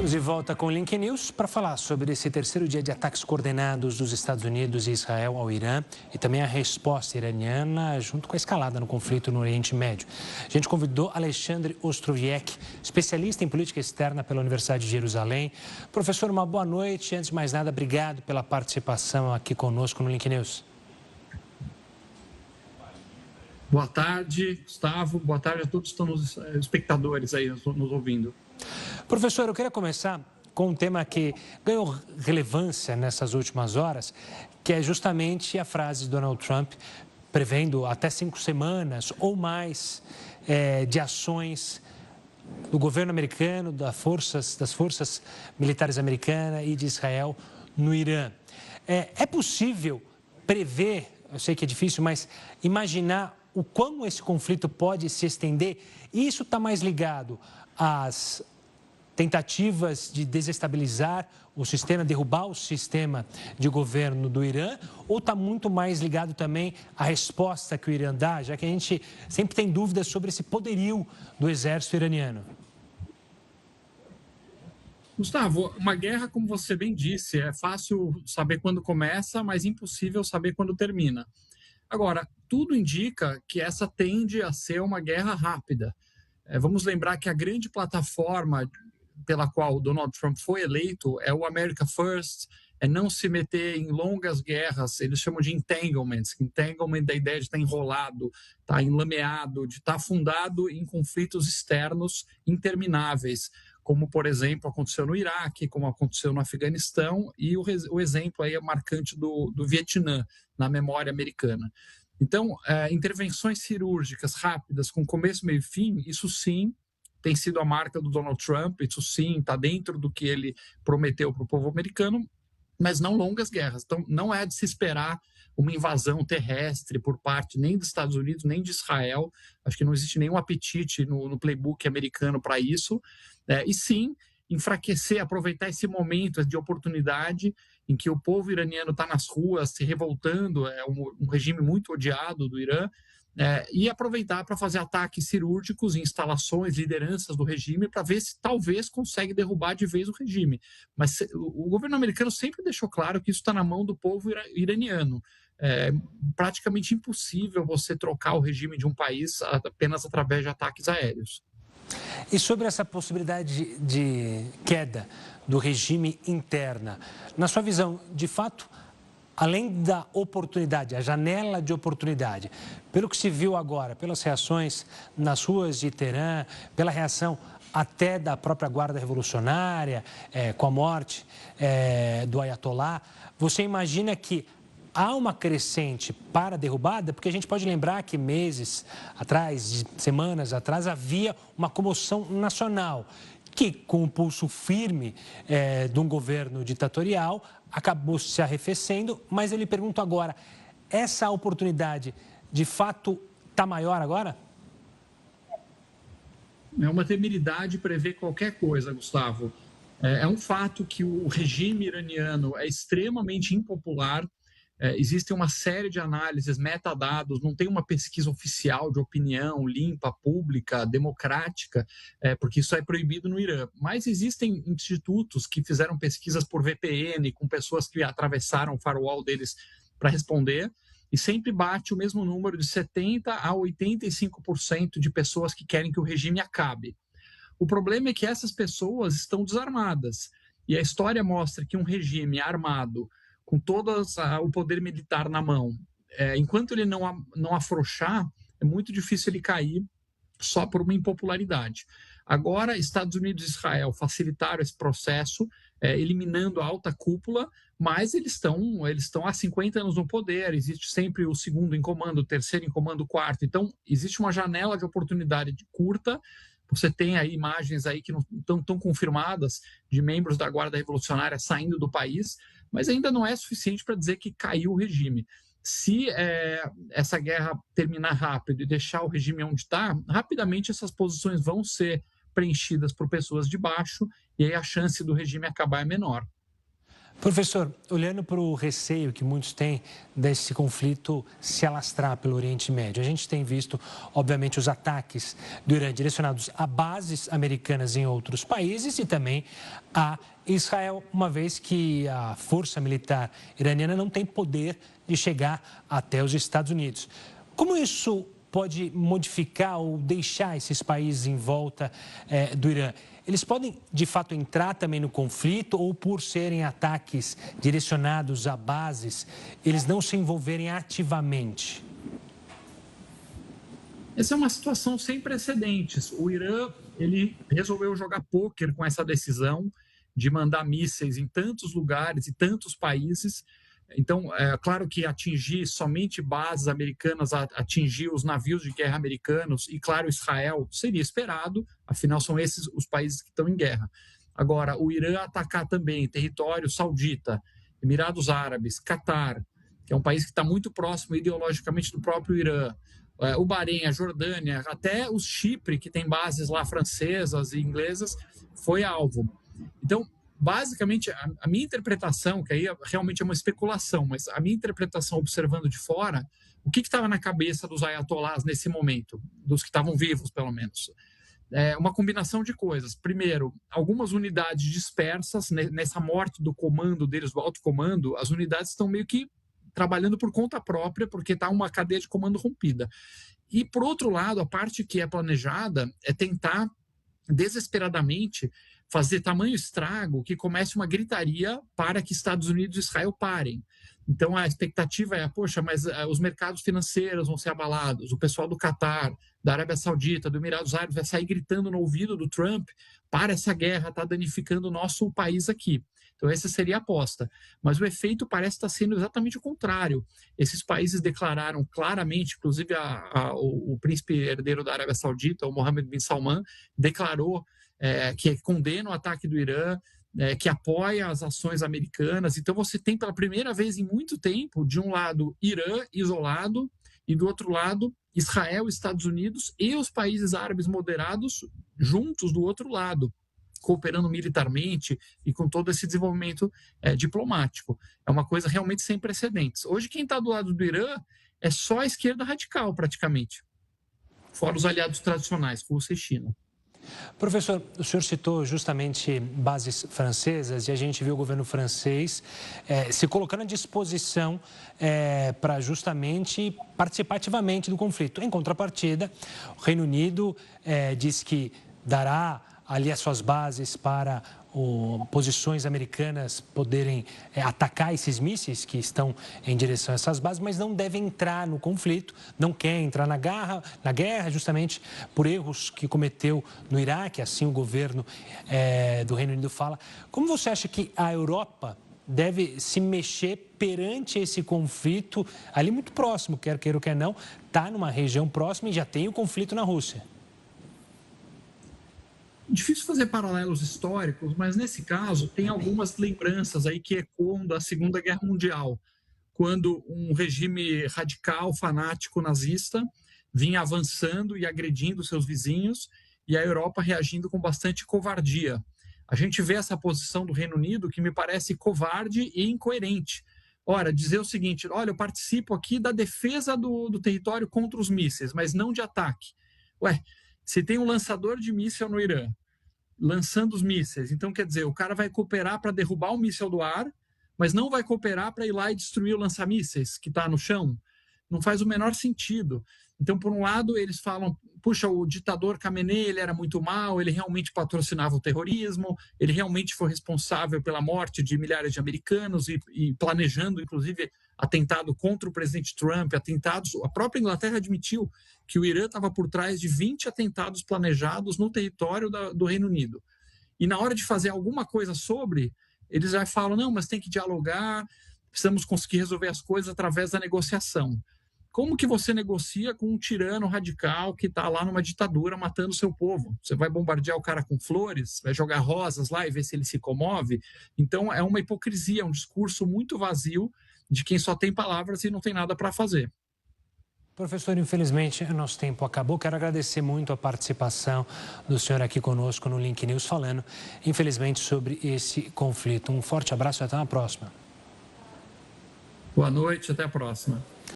Estamos de volta com o Link News para falar sobre esse terceiro dia de ataques coordenados dos Estados Unidos e Israel ao Irã e também a resposta iraniana junto com a escalada no conflito no Oriente Médio. A gente convidou Alexandre Ostrowiec, especialista em política externa pela Universidade de Jerusalém. Professor, uma boa noite. Antes de mais nada, obrigado pela participação aqui conosco no Link News. Boa tarde, Gustavo. Boa tarde a todos que estão nos espectadores aí nos ouvindo. Professor, eu queria começar com um tema que ganhou relevância nessas últimas horas, que é justamente a frase de Donald Trump prevendo até 5 semanas ou mais de ações do governo americano, das forças militares americanas e de Israel no Irã. É possível prever, eu sei que é difícil, mas imaginar o quão esse conflito pode se estender? E isso está mais ligado às tentativas de desestabilizar o sistema, derrubar o sistema de governo do Irã, ou está muito mais ligado também à resposta que o Irã dá, já que a gente sempre tem dúvidas sobre esse poderio do exército iraniano? Gustavo, uma guerra, como você bem disse, é fácil saber quando começa, mas impossível saber quando termina. Agora, tudo indica que essa tende a ser uma guerra rápida. Vamos lembrar que a grande plataforma pela qual o Donald Trump foi eleito é o America First, é não se meter em longas guerras, eles chamam de entanglements. Entanglement da ideia de estar enrolado, estar enlameado, de estar afundado em conflitos externos intermináveis, como, por exemplo, aconteceu no Iraque, como aconteceu no Afeganistão, e o exemplo aí é marcante do Vietnã, na memória americana. Então, intervenções cirúrgicas rápidas, com começo, meio e fim, isso sim tem sido a marca do Donald Trump, isso sim está dentro do que ele prometeu para o povo americano, mas não longas guerras. Então, não é de se esperar uma invasão terrestre por parte nem dos Estados Unidos, nem de Israel. Acho que não existe nenhum apetite no playbook americano para isso. E sim, enfraquecer, aproveitar esse momento de oportunidade em que o povo iraniano está nas ruas se revoltando, é um regime muito odiado do Irã, e aproveitar para fazer ataques cirúrgicos em instalações, lideranças do regime, para ver se talvez consegue derrubar de vez o regime. Mas o governo americano sempre deixou claro que isso está na mão do povo iraniano. É praticamente impossível você trocar o regime de um país apenas através de ataques aéreos. E sobre essa possibilidade de queda do regime interna, na sua visão, de fato, além da oportunidade, a janela de oportunidade, pelo que se viu agora, pelas reações nas ruas de Teherã, pela reação até da própria Guarda Revolucionária, com a morte do Ayatollah, você imagina que há uma crescente para a derrubada? Porque a gente pode lembrar que meses atrás, semanas atrás, havia uma comoção nacional que, com o pulso firme de um governo ditatorial, acabou se arrefecendo. Mas eu lhe pergunto agora, essa oportunidade de fato está maior agora? É uma temeridade prever qualquer coisa, Gustavo. É um fato que o regime iraniano é extremamente impopular. Existe uma série de análises, metadados, não tem uma pesquisa oficial de opinião limpa, pública, democrática, porque isso é proibido no Irã. Mas existem institutos que fizeram pesquisas por VPN, com pessoas que atravessaram o firewall deles para responder, e sempre bate o mesmo número de 70% a 85% de pessoas que querem que o regime acabe. O problema é que essas pessoas estão desarmadas, e a história mostra que um regime armado, com todo o poder militar na mão, enquanto ele não afrouxar, é muito difícil ele cair só por uma impopularidade. Agora, Estados Unidos e Israel facilitaram esse processo, eliminando a alta cúpula, mas eles estão há 50 anos no poder, existe sempre o segundo em comando, o terceiro em comando, o quarto. Então, existe uma janela de oportunidade curta. Você tem aí imagens aí que não estão tão confirmadas de membros da Guarda Revolucionária saindo do país, mas ainda não é suficiente para dizer que caiu o regime. Se essa guerra terminar rápido e deixar o regime onde está, rapidamente essas posições vão ser preenchidas por pessoas de baixo e aí a chance do regime acabar é menor. Professor, olhando para o receio que muitos têm desse conflito se alastrar pelo Oriente Médio, a gente tem visto, obviamente, os ataques do Irã direcionados a bases americanas em outros países e também a Israel, uma vez que a força militar iraniana não tem poder de chegar até os Estados Unidos. Como isso pode modificar ou deixar esses países em volta do Irã? Eles podem, de fato, entrar também no conflito ou, por serem ataques direcionados a bases, eles não se envolverem ativamente? Essa é uma situação sem precedentes. O Irã, ele resolveu jogar pôquer com essa decisão de mandar mísseis em tantos lugares e tantos países. Então, é claro que atingir somente bases americanas, atingir os navios de guerra americanos e, claro, Israel, seria esperado, afinal são esses os países que estão em guerra. Agora, o Irã atacar também território saudita, Emirados Árabes, Catar, que é um país que está muito próximo ideologicamente do próprio Irã, o Bahrein, a Jordânia, até o Chipre, que tem bases lá francesas e inglesas, foi alvo. Então, basicamente, a minha interpretação, que aí realmente é uma especulação, mas a minha interpretação observando de fora, o que estava na cabeça dos ayatolás nesse momento, dos que estavam vivos, pelo menos? É uma combinação de coisas. Primeiro, algumas unidades dispersas, nessa morte do comando deles, do alto comando, as unidades estão meio que trabalhando por conta própria, porque está uma cadeia de comando rompida. E, por outro lado, a parte que é planejada é tentar desesperadamente fazer tamanho estrago que comece uma gritaria para que Estados Unidos e Israel parem. Então a expectativa é, poxa, mas os mercados financeiros vão ser abalados, o pessoal do Catar, da Arábia Saudita, do Emirados Árabes vai sair gritando no ouvido do Trump, para essa guerra, está danificando o nosso país aqui. Então essa seria a aposta. Mas o efeito parece estar sendo exatamente o contrário. Esses países declararam claramente, inclusive o príncipe herdeiro da Arábia Saudita, o Mohammed bin Salman, declarou que condena o ataque do Irã, que apoia as ações americanas. Então você tem pela primeira vez em muito tempo, de um lado, Irã isolado, e do outro lado, Israel, Estados Unidos e os países árabes moderados juntos do outro lado, cooperando militarmente e com todo esse desenvolvimento diplomático. É uma coisa realmente sem precedentes. Hoje quem está do lado do Irã é só a esquerda radical, praticamente, fora os aliados tradicionais, Rússia e China. Professor, o senhor citou justamente bases francesas e a gente viu o governo francês se colocando à disposição para justamente participar ativamente do conflito. Em contrapartida, o Reino Unido diz que dará ali as suas bases para posições americanas poderem atacar esses mísseis que estão em direção a essas bases, mas não devem entrar no conflito, não quer entrar na guerra justamente por erros que cometeu no Iraque, assim o governo do Reino Unido fala. Como você acha que a Europa deve se mexer perante esse conflito ali muito próximo, quer queira ou quer não, está numa região próxima e já tem o conflito na Rússia? Difícil fazer paralelos históricos, mas nesse caso tem algumas lembranças aí que ecoam da Segunda Guerra Mundial, quando um regime radical, fanático, nazista vinha avançando e agredindo seus vizinhos e a Europa reagindo com bastante covardia. A gente vê essa posição do Reino Unido que me parece covarde e incoerente. Ora, dizer o seguinte, olha, eu participo aqui da defesa do território contra os mísseis, mas não de ataque. Ué, se tem um lançador de míssil no Irã, lançando os mísseis, então quer dizer, o cara vai cooperar para derrubar o míssil do ar, mas não vai cooperar para ir lá e destruir o lança-mísseis que está no chão? Não faz o menor sentido. Então, por um lado, eles falam, puxa, o ditador Khamenei, ele era muito mau, ele realmente patrocinava o terrorismo, ele realmente foi responsável pela morte de milhares de americanos e planejando, inclusive, atentado contra o presidente Trump, atentados. A própria Inglaterra admitiu que o Irã estava por trás de 20 atentados planejados no território do Reino Unido. E na hora de fazer alguma coisa sobre, eles já falam, não, mas tem que dialogar, precisamos conseguir resolver as coisas através da negociação. Como que você negocia com um tirano radical que está lá numa ditadura matando o seu povo? Você vai bombardear o cara com flores? Vai jogar rosas lá e ver se ele se comove? Então, é uma hipocrisia, um discurso muito vazio de quem só tem palavras e não tem nada para fazer. Professor, infelizmente, nosso tempo acabou. Quero agradecer muito a participação do senhor aqui conosco no Link News, falando, infelizmente, sobre esse conflito. Um forte abraço e até uma próxima. Boa noite, até a próxima.